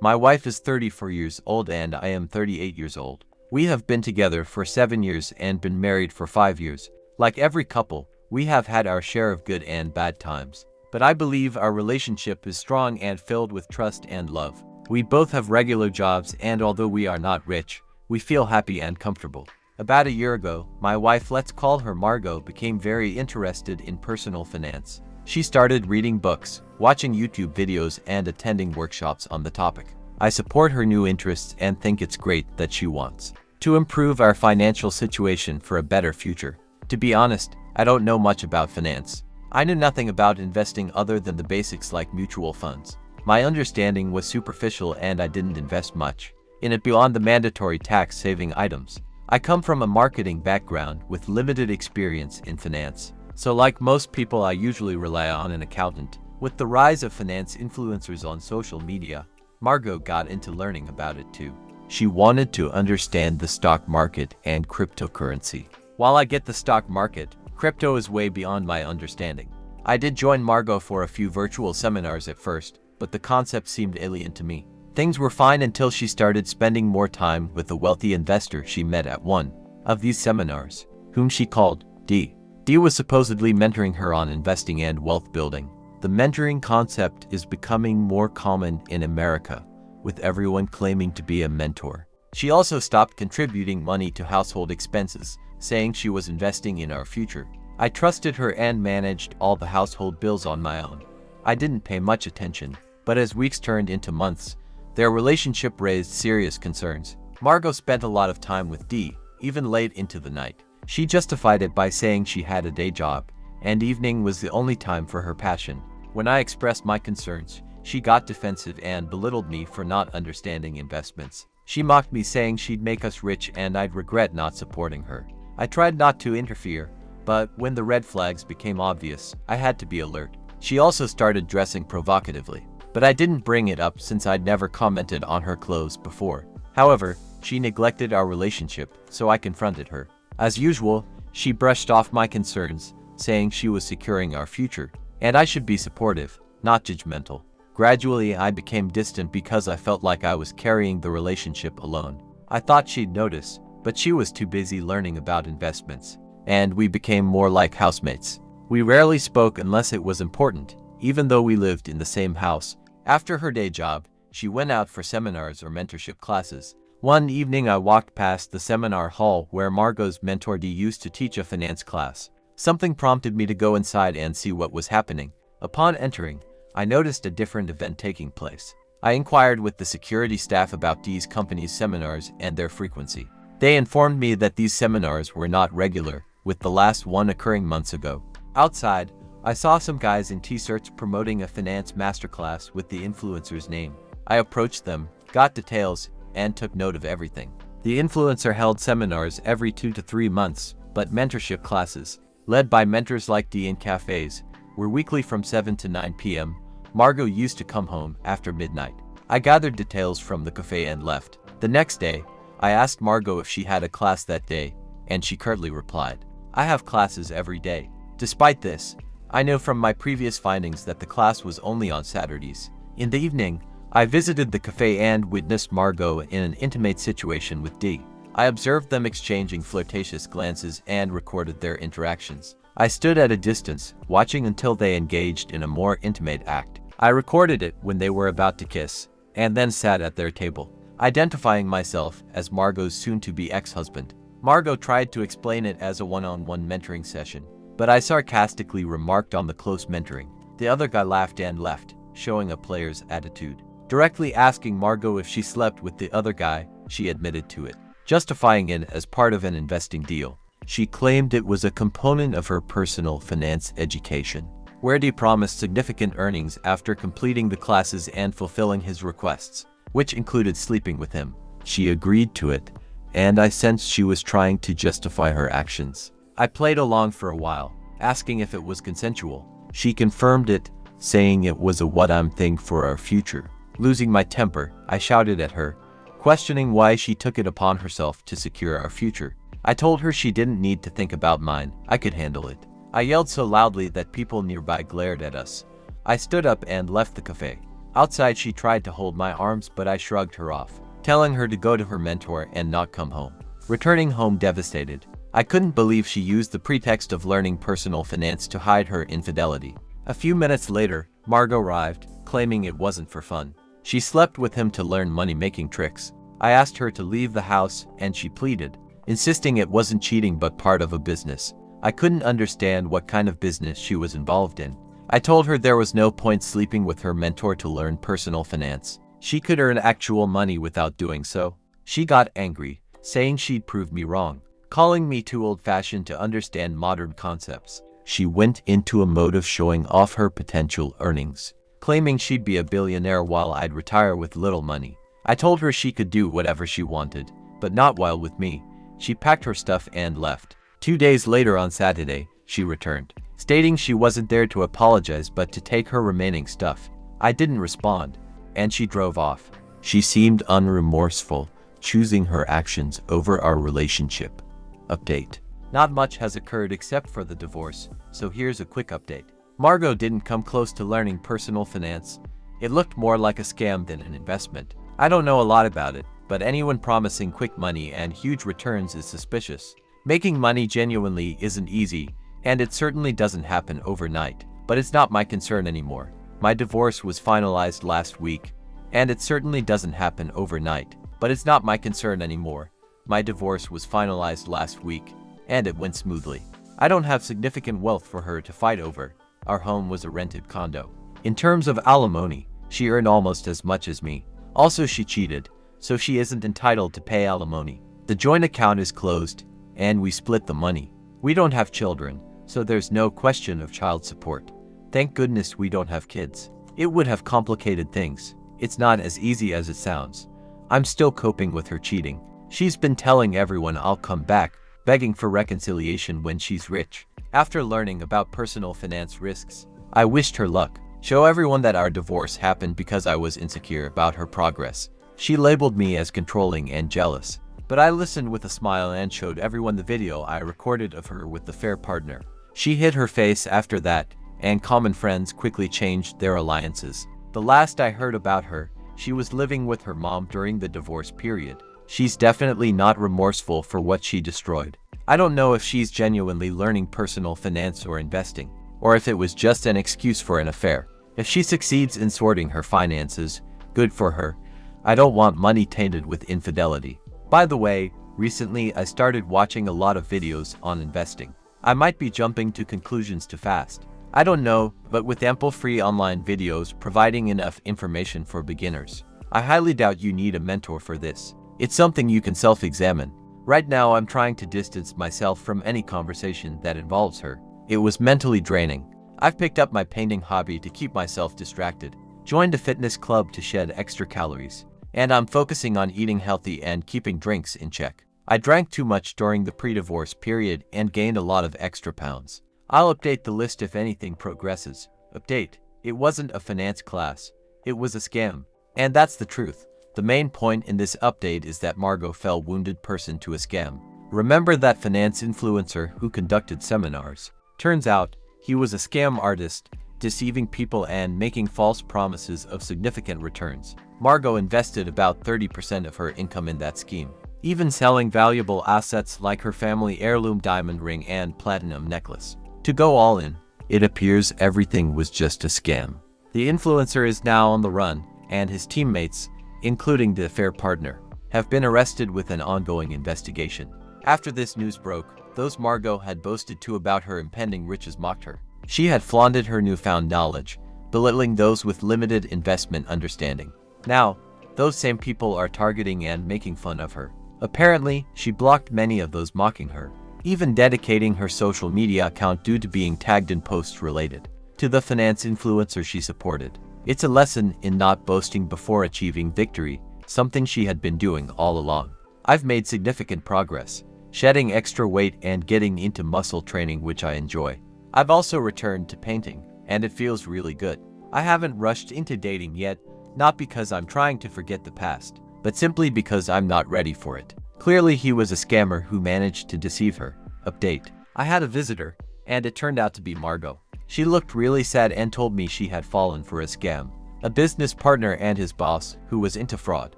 My wife is 34 years old and I am 38 years old. We have been together for 7 years and been married for 5 years. Like every couple, we have had our share of good and bad times. But I believe our relationship is strong and filled with trust and love. We both have regular jobs, and although we are not rich, we feel happy and comfortable. About a year ago, my wife, let's call her Margot, became very interested in personal finance. She started reading books, watching YouTube videos, and attending workshops on the topic. I support her new interests and think it's great that she wants to improve our financial situation for a better future. To be honest, I don't know much about finance. I knew nothing about investing other than the basics like mutual funds. My understanding was superficial and I didn't invest much in it beyond the mandatory tax-saving items. I come from a marketing background with limited experience in finance. So like most people, I usually rely on an accountant. With the rise of finance influencers on social media, Margot got into learning about it too. She wanted to understand the stock market and cryptocurrency. While I get the stock market, crypto is way beyond my understanding. I did join Margot for a few virtual seminars at first, but the concept seemed alien to me. Things were fine until she started spending more time with a wealthy investor she met at one of these seminars, whom she called D. D was supposedly mentoring her on investing and wealth building. The mentoring concept is becoming more common in America, with everyone claiming to be a mentor. She also stopped contributing money to household expenses, saying she was investing in our future. I trusted her and managed all the household bills on my own. I didn't pay much attention, but as weeks turned into months, their relationship raised serious concerns. Margot spent a lot of time with D, even late into the night. She justified it by saying she had a day job, and evening was the only time for her passion. When I expressed my concerns, she got defensive and belittled me for not understanding investments. She mocked me, saying she'd make us rich and I'd regret not supporting her. I tried not to interfere, but when the red flags became obvious, I had to be alert. She also started dressing provocatively, but I didn't bring it up since I'd never commented on her clothes before. However, she neglected our relationship, so I confronted her. As usual, she brushed off my concerns, saying she was securing our future, and I should be supportive, not judgmental. Gradually, I became distant because I felt like I was carrying the relationship alone. I thought she'd notice, but she was too busy learning about investments, and we became more like housemates. We rarely spoke unless it was important, even though we lived in the same house. After her day job, she went out for seminars or mentorship classes. One evening, I walked past the seminar hall where Margot's mentor D used to teach a finance class. Something prompted me to go inside and see what was happening. Upon entering, I noticed a different event taking place. I inquired with the security staff about D's company's seminars and their frequency. They informed me that these seminars were not regular, with the last one occurring months ago. Outside, I saw some guys in t-shirts promoting a finance masterclass with the influencer's name. I approached them, got details, and took note of everything. The influencer held seminars every 2 to 3 months, but mentorship classes, led by mentors like D in cafes, were weekly from 7 to 9 p.m. Margot used to come home after midnight. I gathered details from the cafe and left. The next day, I asked Margot if she had a class that day, and she curtly replied, "I have classes every day." Despite this, I know from my previous findings that the class was only on Saturdays. In the evening, I visited the cafe and witnessed Margot in an intimate situation with D. I observed them exchanging flirtatious glances and recorded their interactions. I stood at a distance, watching until they engaged in a more intimate act. I recorded it when they were about to kiss, and then sat at their table, identifying myself as Margot's soon-to-be ex-husband. Margot tried to explain it as a one-on-one mentoring session, but I sarcastically remarked on the close mentoring. The other guy laughed and left, showing a player's attitude. Directly asking Margot if she slept with the other guy, she admitted to it, justifying it as part of an investing deal. She claimed it was a component of her personal finance education, where D promised significant earnings after completing the classes and fulfilling his requests, which included sleeping with him. She agreed to it, and I sensed she was trying to justify her actions. I played along for a while, asking if it was consensual. She confirmed it, saying it was a what-I'm thing for our future. Losing my temper, I shouted at her, questioning why she took it upon herself to secure our future. I told her she didn't need to think about mine, I could handle it. I yelled so loudly that people nearby glared at us. I stood up and left the cafe. Outside, she tried to hold my arms, but I shrugged her off, telling her to go to her mentor and not come home. Returning home devastated, I couldn't believe she used the pretext of learning personal finance to hide her infidelity. A few minutes later, Margot arrived, claiming it wasn't for fun. She slept with him to learn money-making tricks. I asked her to leave the house, and she pleaded, insisting it wasn't cheating but part of a business. I couldn't understand what kind of business she was involved in. I told her there was no point sleeping with her mentor to learn personal finance. She could earn actual money without doing so. She got angry, saying she'd proved me wrong, calling me too old-fashioned to understand modern concepts. She went into a mode of showing off her potential earnings, claiming she'd be a billionaire while I'd retire with little money. I told her she could do whatever she wanted, but not while with me. She packed her stuff and left. 2 days later on Saturday, she returned, stating she wasn't there to apologize but to take her remaining stuff. I didn't respond, and she drove off. She seemed unremorseful, choosing her actions over our relationship. Update. Not much has occurred except for the divorce, so here's a quick update. Margot didn't come close to learning personal finance. It looked more like a scam than an investment. I don't know a lot about it, but anyone promising quick money and huge returns is suspicious. Making money genuinely isn't easy, and it certainly doesn't happen overnight, but it's not my concern anymore. My divorce was finalized last week, and it certainly doesn't happen overnight, but it's not my concern anymore. My divorce was finalized last week, and it went smoothly. I don't have significant wealth for her to fight over. Our home was a rented condo. In terms of alimony, she earned almost as much as me. Also, she cheated, so she isn't entitled to pay alimony. The joint account is closed, and we split the money. We don't have children, so there's no question of child support. Thank goodness we don't have kids. It would have complicated things. It's not as easy as it sounds. I'm still coping with her cheating. She's been telling everyone I'll come back, begging for reconciliation when she's rich. After learning about personal finance risks, I wished her luck. Show everyone that our divorce happened because I was insecure about her progress. She labeled me as controlling and jealous, but I listened with a smile and showed everyone the video I recorded of her with the fair partner. She hid her face after that, and common friends quickly changed their alliances. The last I heard about her, she was living with her mom during the divorce period. She's definitely not remorseful for what she destroyed. I don't know if she's genuinely learning personal finance or investing, or if it was just an excuse for an affair. If she succeeds in sorting her finances, good for her. I don't want money tainted with infidelity. By the way, recently I started watching a lot of videos on investing. I might be jumping to conclusions too fast. I don't know, but with ample free online videos providing enough information for beginners, I highly doubt you need a mentor for this. It's something you can self-examine. Right now I'm trying to distance myself from any conversation that involves her. It was mentally draining. I've picked up my painting hobby to keep myself distracted, joined a fitness club to shed extra calories, and I'm focusing on eating healthy and keeping drinks in check. I drank too much during the pre-divorce period and gained a lot of extra pounds. I'll update the list if anything progresses. Update. It wasn't a finance class. It was a scam. And that's the truth. The main point in this update is that Margot fell wounded person to a scam. Remember that finance influencer who conducted seminars? Turns out, he was a scam artist, deceiving people and making false promises of significant returns. Margot invested about 30% of her income in that scheme, even selling valuable assets like her family heirloom diamond ring and platinum necklace. To go all in, it appears everything was just a scam. The influencer is now on the run, and his teammates, including the affair partner, have been arrested with an ongoing investigation. After this news broke, those Margot had boasted to about her impending riches mocked her. She had flaunted her newfound knowledge, belittling those with limited investment understanding. Now, those same people are targeting and making fun of her. Apparently, she blocked many of those mocking her, even dedicating her social media account due to being tagged in posts related to the finance influencer she supported. It's a lesson in not boasting before achieving victory, something she had been doing all along. I've made significant progress, shedding extra weight and getting into muscle training, which I enjoy. I've also returned to painting, and it feels really good. I haven't rushed into dating yet, not because I'm trying to forget the past, but simply because I'm not ready for it. Clearly he was a scammer who managed to deceive her. Update. I had a visitor, and it turned out to be Margot. She looked really sad and told me she had fallen for a scam. A business partner and his boss, who was into fraud,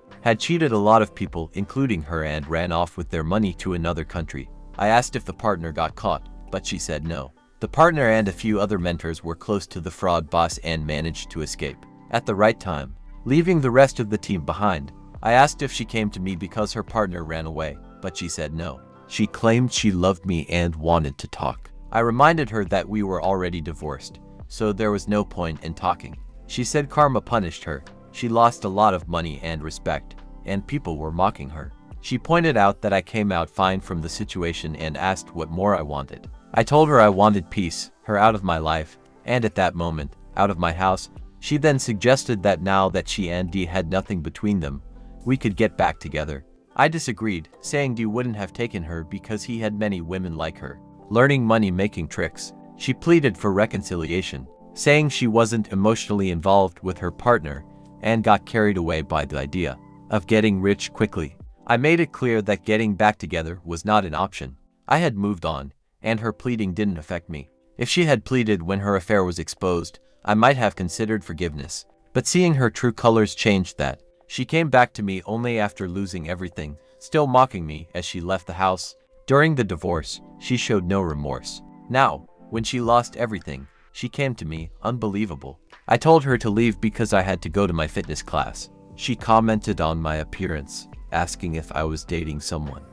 had cheated a lot of people, including her, and ran off with their money to another country. I asked if the partner got caught, but she said no. The partner and a few other mentors were close to the fraud boss and managed to escape at the right time, leaving the rest of the team behind. I asked if she came to me because her partner ran away, but she said no. She claimed she loved me and wanted to talk. I reminded her that we were already divorced, so there was no point in talking. She said karma punished her. She lost a lot of money and respect, and people were mocking her. She pointed out that I came out fine from the situation and asked what more I wanted. I told her I wanted peace, her out of my life, and at that moment, out of my house. She then suggested that now that she and Dee had nothing between them, we could get back together. I disagreed, saying Dee wouldn't have taken her because he had many women like her, learning money-making tricks. She pleaded for reconciliation, saying she wasn't emotionally involved with her partner and got carried away by the idea of getting rich quickly. I made it clear that getting back together was not an option. I had moved on, and her pleading didn't affect me. If she had pleaded when her affair was exposed, I might have considered forgiveness. But seeing her true colors changed that. She came back to me only after losing everything, still mocking me as she left the house. During the divorce, she showed no remorse. Now, when she lost everything, she came to me, unbelievable. I told her to leave because I had to go to my fitness class. She commented on my appearance, asking if I was dating someone.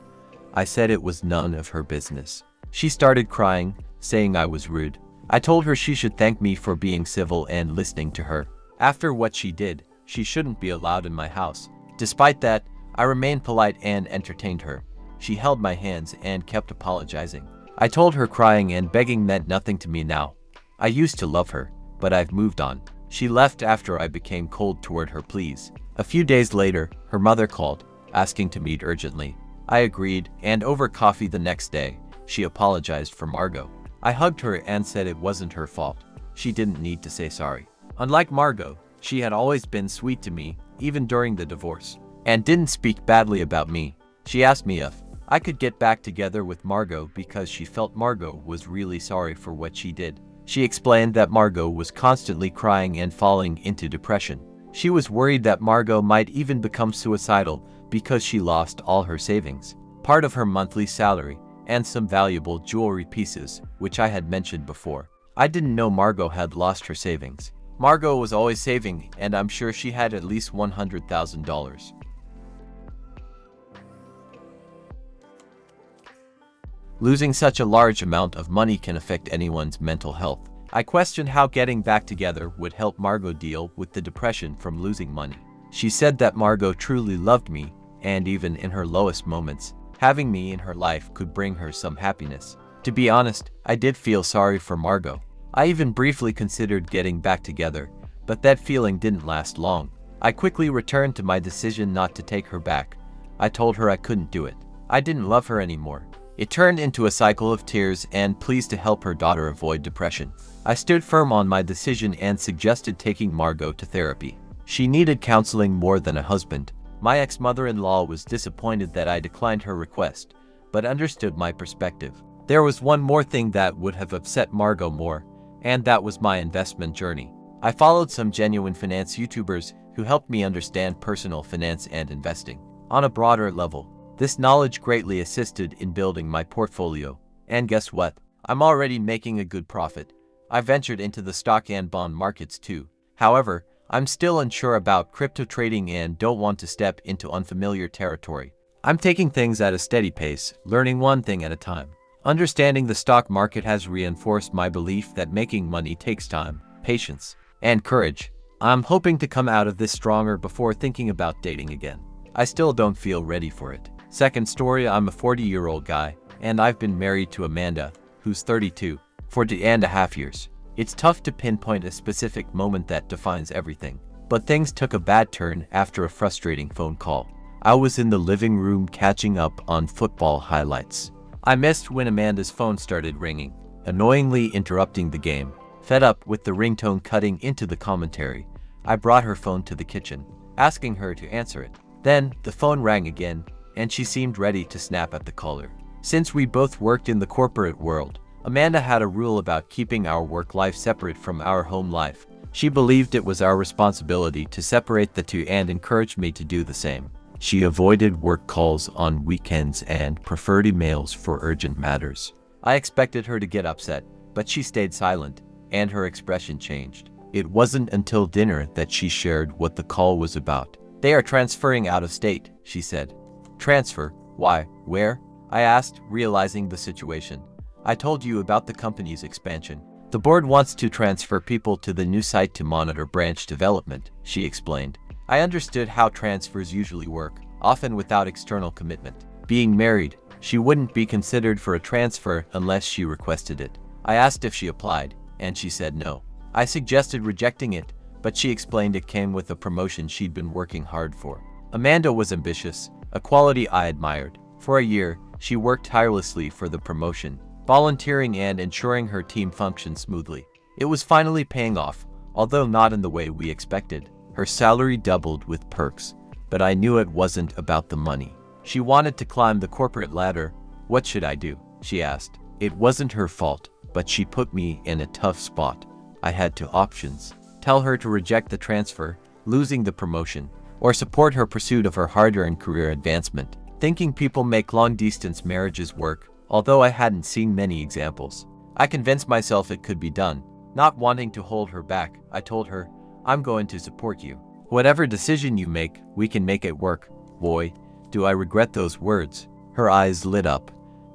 I said it was none of her business. She started crying, saying I was rude. I told her she should thank me for being civil and listening to her. After what she did, she shouldn't be allowed in my house. Despite that, I remained polite and entertained her. She held my hands and kept apologizing. I told her crying and begging meant nothing to me now. I used to love her, but I've moved on. She left after I became cold toward her pleas. A few days later, her mother called, asking to meet urgently. I agreed, and over coffee the next day, she apologized for Margot. I hugged her and said it wasn't her fault. She didn't need to say sorry. Unlike Margot, she had always been sweet to me, even during the divorce, and didn't speak badly about me. She asked me if I could get back together with Margot because she felt Margot was really sorry for what she did. She explained that Margot was constantly crying and falling into depression. She was worried that Margot might even become suicidal because she lost all her savings, part of her monthly salary, and some valuable jewelry pieces, which I had mentioned before. I didn't know Margot had lost her savings. Margot was always saving, and I'm sure she had at least $100,000. Losing such a large amount of money can affect anyone's mental health. I questioned how getting back together would help Margot deal with the depression from losing money. She said that Margot truly loved me, and even in her lowest moments, having me in her life could bring her some happiness. To be honest, I did feel sorry for Margot. I even briefly considered getting back together, but that feeling didn't last long. I quickly returned to my decision not to take her back. I told her I couldn't do it. I didn't love her anymore. It turned into a cycle of tears and pleas to help her daughter avoid depression. I stood firm on my decision and suggested taking Margot to therapy. She needed counseling more than a husband. My ex-mother-in-law was disappointed that I declined her request, but understood my perspective. There was one more thing that would have upset Margot more, and that was my investment journey. I followed some genuine finance YouTubers who helped me understand personal finance and investing. On a broader level, this knowledge greatly assisted in building my portfolio. And guess what? I'm already making a good profit. I ventured into the stock and bond markets too. However, I'm still unsure about crypto trading and don't want to step into unfamiliar territory. I'm taking things at a steady pace, learning one thing at a time. Understanding the stock market has reinforced my belief that making money takes time, patience, and courage. I'm hoping to come out of this stronger before thinking about dating again. I still don't feel ready for it. Second story, I'm a 40-year-old guy, and I've been married to Amanda, who's 32, for 2.5 years. It's tough to pinpoint a specific moment that defines everything, but things took a bad turn after a frustrating phone call. I was in the living room catching up on football highlights. I missed when Amanda's phone started ringing, annoyingly interrupting the game. Fed up with the ringtone cutting into the commentary, I brought her phone to the kitchen, asking her to answer it. Then, the phone rang again, and she seemed ready to snap at the caller. Since we both worked in the corporate world, Amanda had a rule about keeping our work life separate from our home life. She believed it was our responsibility to separate the two and encouraged me to do the same. She avoided work calls on weekends and preferred emails for urgent matters. I expected her to get upset, but she stayed silent, and her expression changed. It wasn't until dinner that she shared what the call was about. "They are transferring out of state," she said. "Transfer? Why? Where?" I asked, realizing the situation. "I told you about the company's expansion. The board wants to transfer people to the new site to monitor branch development," she explained. I understood how transfers usually work, often without external commitment. Being married, she wouldn't be considered for a transfer unless she requested it. I asked if she applied, and she said no. I suggested rejecting it, but she explained it came with a promotion she'd been working hard for. Amanda was ambitious, a quality I admired. For a year, she worked tirelessly for the promotion, volunteering and ensuring her team functioned smoothly. It was finally paying off, although not in the way we expected. Her salary doubled with perks, but I knew it wasn't about the money. She wanted to climb the corporate ladder. "What should I do?" she asked. It wasn't her fault, but she put me in a tough spot. I had two options: tell her to reject the transfer, losing the promotion, or support her pursuit of her hard-earned career advancement. Thinking people make long-distance marriages work, although I hadn't seen many examples. I convinced myself it could be done. Not wanting to hold her back, I told her, "I'm going to support you. Whatever decision you make, we can make it work." Boy, do I regret those words. Her eyes lit up,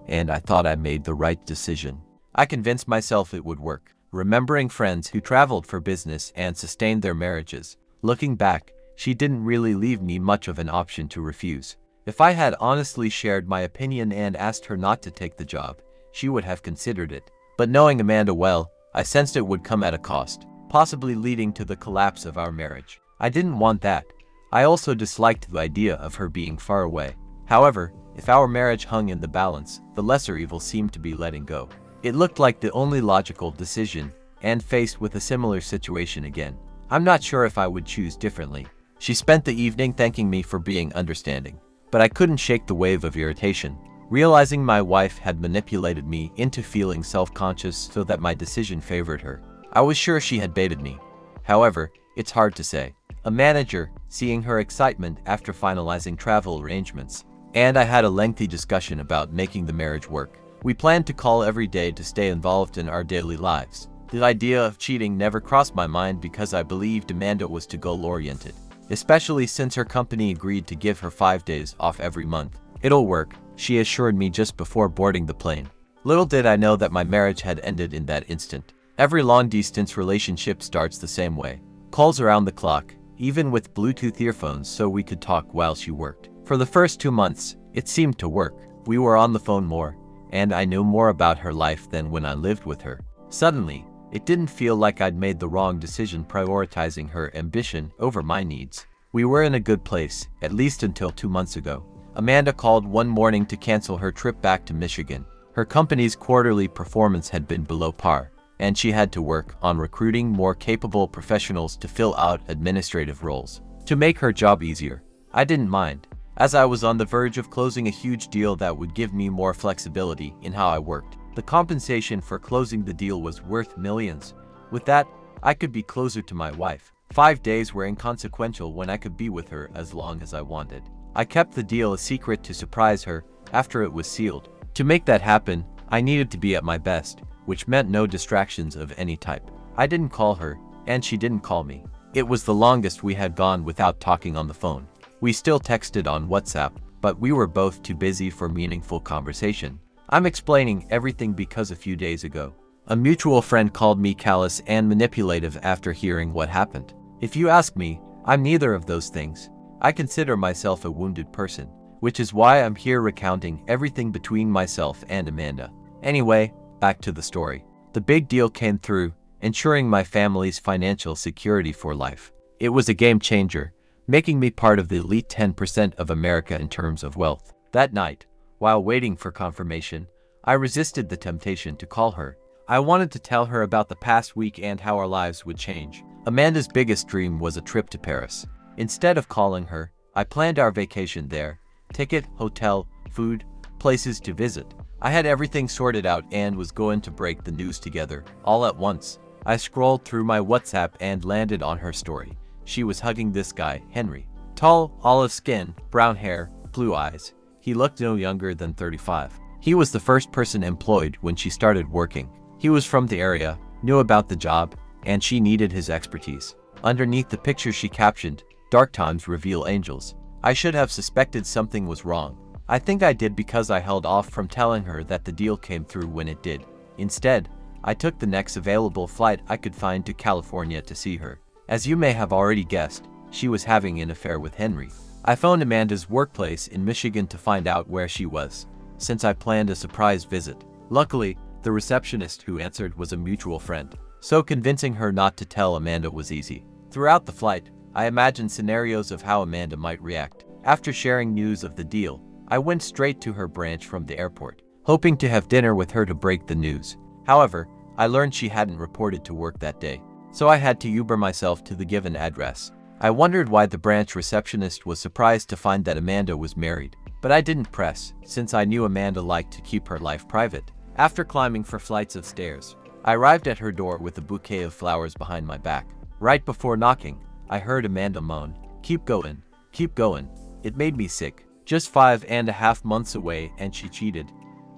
and I thought I made the right decision. I convinced myself it would work, remembering friends who traveled for business and sustained their marriages. Looking back, she didn't really leave me much of an option to refuse. If I had honestly shared my opinion and asked her not to take the job, she would have considered it. But knowing Amanda well, I sensed it would come at a cost, possibly leading to the collapse of our marriage. I didn't want that. I also disliked the idea of her being far away. However, if our marriage hung in the balance, the lesser evil seemed to be letting go. It looked like the only logical decision, and faced with a similar situation again, I'm not sure if I would choose differently. She spent the evening thanking me for being understanding, but I couldn't shake the wave of irritation. Realizing my wife had manipulated me into feeling self-conscious so that my decision favored her. I was sure she had baited me. However, it's hard to say. A manager, seeing her excitement after finalizing travel arrangements, and I had a lengthy discussion about making the marriage work. We planned to call every day to stay involved in our daily lives. The idea of cheating never crossed my mind because I believed Amanda was too goal-oriented, especially since her company agreed to give her 5 days off every month. "It'll work," she assured me just before boarding the plane. Little did I know that my marriage had ended in that instant. Every long-distance relationship starts the same way. Calls around the clock, even with Bluetooth earphones so we could talk while she worked. For the first 2 months, it seemed to work. We were on the phone more, and I knew more about her life than when I lived with her. Suddenly, it didn't feel like I'd made the wrong decision prioritizing her ambition over my needs. We were in a good place, at least until 2 months ago. Amanda called one morning to cancel her trip back to Michigan. Her company's quarterly performance had been below par, and she had to work on recruiting more capable professionals to fill out administrative roles. To make her job easier, I didn't mind, as I was on the verge of closing a huge deal that would give me more flexibility in how I worked. The compensation for closing the deal was worth millions. With that, I could be closer to my wife. 5 days were inconsequential when I could be with her as long as I wanted. I kept the deal a secret to surprise her after it was sealed. To make that happen, I needed to be at my best, which meant no distractions of any type. I didn't call her, and she didn't call me. It was the longest we had gone without talking on the phone. We still texted on WhatsApp, but we were both too busy for meaningful conversation. I'm explaining everything because a few days ago, a mutual friend called me callous and manipulative after hearing what happened. If you ask me, I'm neither of those things. I consider myself a wounded person, which is why I'm here recounting everything between myself and Amanda. Anyway, back to the story. The big deal came through, ensuring my family's financial security for life. It was a game changer, making me part of the elite 10% of America in terms of wealth. That night, while waiting for confirmation, I resisted the temptation to call her. I wanted to tell her about the past week and how our lives would change. Amanda's biggest dream was a trip to Paris. Instead of calling her, I planned our vacation there: ticket, hotel, food, places to visit. I had everything sorted out and was going to break the news together, all at once. I scrolled through my WhatsApp and landed on her story. She was hugging this guy, Henry. Tall, olive skin, brown hair, blue eyes. He looked no younger than 35. He was the first person employed when she started working. He was from the area, knew about the job, and she needed his expertise. Underneath the picture she captioned, "Dark times reveal angels." I should have suspected something was wrong. I think I did because I held off from telling her that the deal came through when it did. Instead, I took the next available flight I could find to California to see her. As you may have already guessed, she was having an affair with Henry. I phoned Amanda's workplace in Michigan to find out where she was, since I planned a surprise visit. Luckily, the receptionist who answered was a mutual friend, so convincing her not to tell Amanda was easy. Throughout the flight, I imagined scenarios of how Amanda might react. After sharing news of the deal, I went straight to her branch from the airport, hoping to have dinner with her to break the news. However, I learned she hadn't reported to work that day, so I had to Uber myself to the given address. I wondered why the branch receptionist was surprised to find that Amanda was married, but I didn't press, since I knew Amanda liked to keep her life private. After climbing 4 flights of stairs, I arrived at her door with a bouquet of flowers behind my back. Right before knocking, I heard Amanda moan, "Keep going, keep going." It made me sick. Just 5.5 months away and she cheated.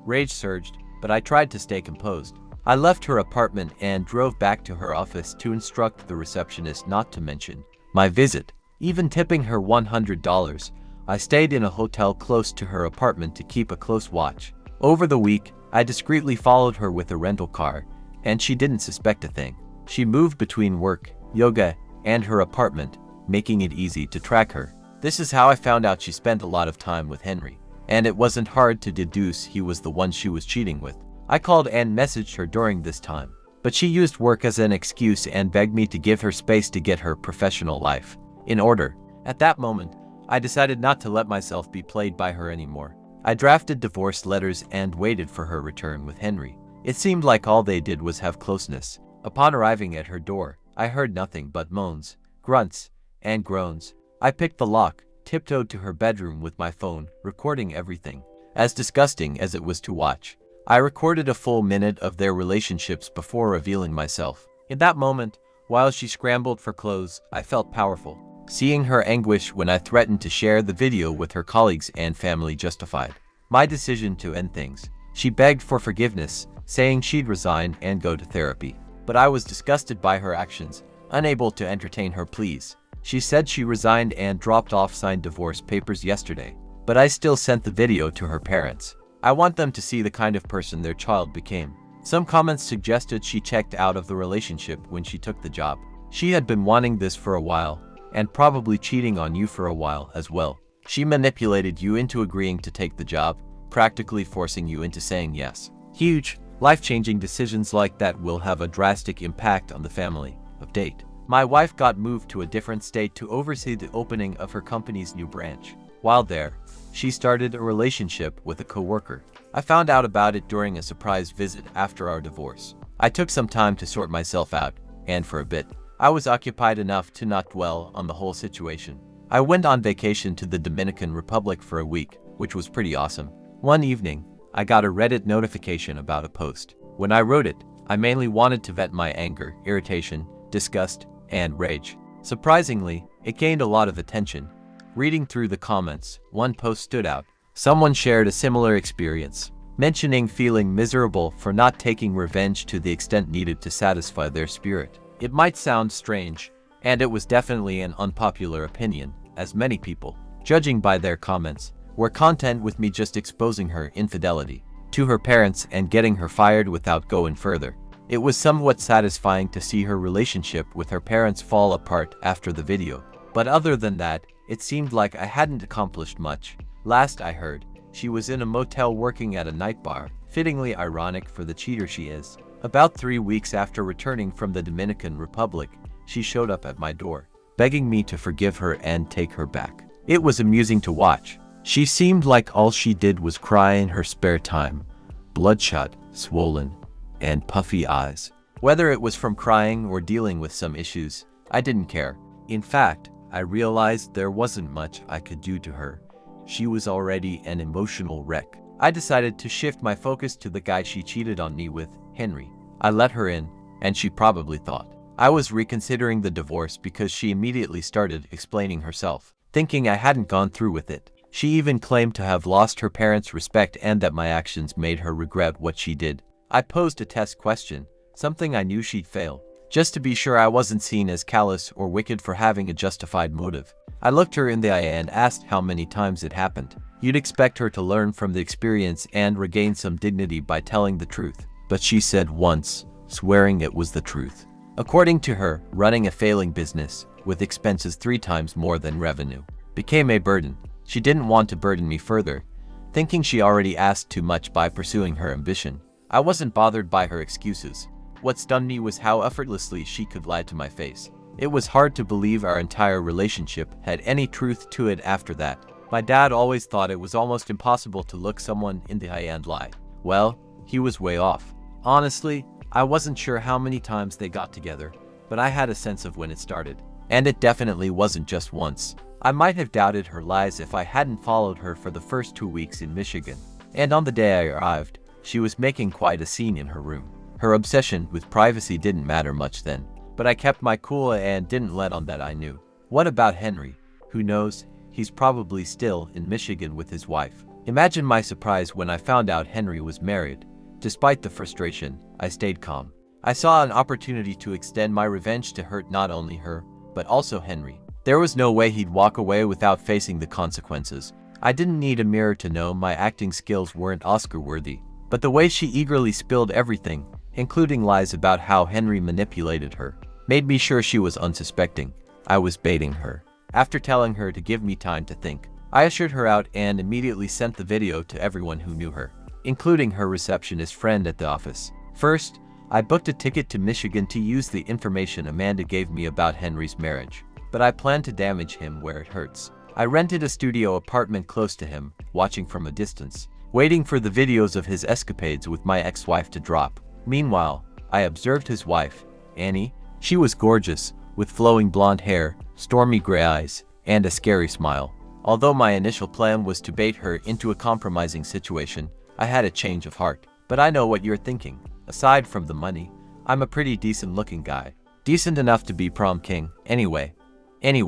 Rage surged, but I tried to stay composed. I left her apartment and drove back to her office to instruct the receptionist not to mention my visit, even tipping her $100. I stayed in a hotel close to her apartment to keep a close watch. Over the week, I discreetly followed her with a rental car, and she didn't suspect a thing. She moved between work, yoga, and her apartment, making it easy to track her. This is how I found out she spent a lot of time with Henry, and it wasn't hard to deduce he was the one she was cheating with. I called and messaged her during this time, but she used work as an excuse and begged me to give her space to get her professional life in order. At that moment, I decided not to let myself be played by her anymore. I drafted divorce letters and waited for her return with Henry. It seemed like all they did was have closeness. Upon arriving at her door, I heard nothing but moans, grunts, and groans. I picked the lock, tiptoed to her bedroom with my phone, recording everything. As disgusting as it was to watch, I recorded a full minute of their relationships before revealing myself. In that moment, while she scrambled for clothes, I felt powerful. Seeing her anguish when I threatened to share the video with her colleagues and family justified my decision to end things. She begged for forgiveness, saying she'd resign and go to therapy. But I was disgusted by her actions, unable to entertain her pleas. She said she resigned and dropped off signed divorce papers yesterday, but I still sent the video to her parents. I want them to see the kind of person their child became. Some comments suggested she checked out of the relationship when she took the job. She had been wanting this for a while, and probably cheating on you for a while as well. She manipulated you into agreeing to take the job, practically forcing you into saying yes. Huge, life-changing decisions like that will have a drastic impact on the family. Update. My wife got moved to a different state to oversee the opening of her company's new branch. While there, she started a relationship with a coworker. I found out about it during a surprise visit after our divorce. I took some time to sort myself out, and for a bit, I was occupied enough to not dwell on the whole situation. I went on vacation to the Dominican Republic for a week, which was pretty awesome. One evening, I got a Reddit notification about a post. When I wrote it, I mainly wanted to vent my anger, irritation, disgust, and rage. Surprisingly, it gained a lot of attention. Reading through the comments, one post stood out. Someone shared a similar experience, mentioning feeling miserable for not taking revenge to the extent needed to satisfy their spirit. It might sound strange, and it was definitely an unpopular opinion, as many people, judging by their comments, were content with me just exposing her infidelity to her parents and getting her fired without going further. It was somewhat satisfying to see her relationship with her parents fall apart after the video, but other than that, it seemed like I hadn't accomplished much. Last I heard, she was in a motel working at a night bar, fittingly ironic for the cheater she is. About 3 weeks after returning from the Dominican Republic, she showed up at my door, begging me to forgive her and take her back. It was amusing to watch. She seemed like all she did was cry in her spare time, bloodshot, swollen, and puffy eyes. Whether it was from crying or dealing with some issues, I didn't care. In fact, I realized there wasn't much I could do to her. She was already an emotional wreck. I decided to shift my focus to the guy she cheated on me with, Henry. I let her in, and she probably thought I was reconsidering the divorce because she immediately started explaining herself, thinking I hadn't gone through with it. She even claimed to have lost her parents' respect and that my actions made her regret what she did. I posed a test question, something I knew she'd fail, just to be sure I wasn't seen as callous or wicked for having a justified motive. I looked her in the eye and asked how many times it happened. You'd expect her to learn from the experience and regain some dignity by telling the truth, but she said once, swearing it was the truth. According to her, running a failing business, with expenses 3 times more than revenue, became a burden. She didn't want to burden me further, thinking she already asked too much by pursuing her ambition. I wasn't bothered by her excuses. What stunned me was how effortlessly she could lie to my face. It was hard to believe our entire relationship had any truth to it after that. My dad always thought it was almost impossible to look someone in the eye and lie. Well, he was way off. Honestly, I wasn't sure how many times they got together, but I had a sense of when it started. And it definitely wasn't just once. I might have doubted her lies if I hadn't followed her for the first 2 weeks in Michigan. And on the day I arrived, she was making quite a scene in her room. Her obsession with privacy didn't matter much then, but I kept my cool and didn't let on that I knew. What about Henry? Who knows? He's probably still in Michigan with his wife. Imagine my surprise when I found out Henry was married. Despite the frustration, I stayed calm. I saw an opportunity to extend my revenge to hurt not only her, but also Henry. There was no way he'd walk away without facing the consequences. I didn't need a mirror to know my acting skills weren't Oscar-worthy, but the way she eagerly spilled everything, including lies about how Henry manipulated her, made me sure she was unsuspecting. I was baiting her. After telling her to give me time to think, I ushered her out and immediately sent the video to everyone who knew her, including her receptionist friend at the office. First, I booked a ticket to Michigan to use the information Amanda gave me about Henry's marriage, but I planned to damage him where it hurts. I rented a studio apartment close to him, watching from a distance, waiting for the videos of his escapades with my ex-wife to drop. Meanwhile, I observed his wife, Annie. She was gorgeous, with flowing blonde hair, stormy gray eyes, and a scary smile. Although my initial plan was to bait her into a compromising situation, I had a change of heart. But I know what you're thinking. Aside from the money, I'm a pretty decent-looking guy. Decent enough to be prom king, anyway. Annie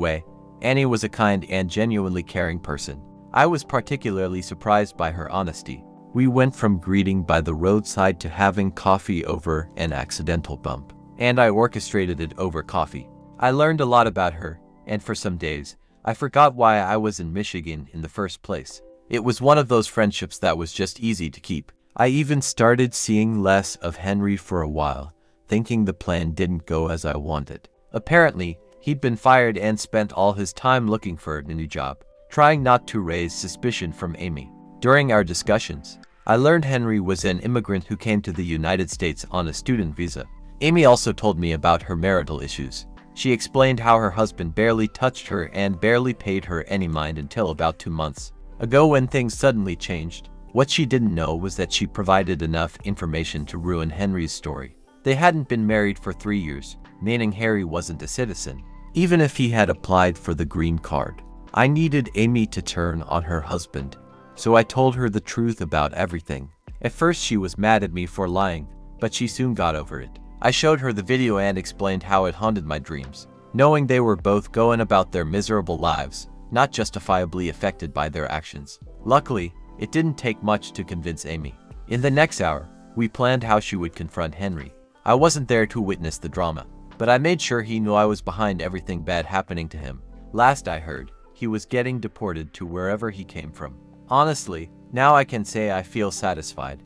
was a kind and genuinely caring person. I was particularly surprised by her honesty. We went from greeting by the roadside to having coffee over an accidental bump, and I orchestrated it over coffee. I learned a lot about her, and for some days, I forgot why I was in Michigan in the first place. It was one of those friendships that was just easy to keep. I even started seeing less of Henry for a while, thinking the plan didn't go as I wanted. Apparently, he'd been fired and spent all his time looking for a new job, trying not to raise suspicion from Amy. During our discussions, I learned Henry was an immigrant who came to the United States on a student visa. Amy also told me about her marital issues. She explained how her husband barely touched her and barely paid her any mind until about 2 months ago when things suddenly changed. What she didn't know was that she provided enough information to ruin Henry's story. They hadn't been married for 3 years, meaning Harry wasn't a citizen, even if he had applied for the green card. I needed Amy to turn on her husband, so I told her the truth about everything. At first she was mad at me for lying, but she soon got over it. I showed her the video and explained how it haunted my dreams, knowing they were both going about their miserable lives, not justifiably affected by their actions. Luckily, it didn't take much to convince Amy. In the next hour, we planned how she would confront Henry. I wasn't there to witness the drama, but I made sure he knew I was behind everything bad happening to him. Last I heard, he was getting deported to wherever he came from. Honestly, now I can say I feel satisfied.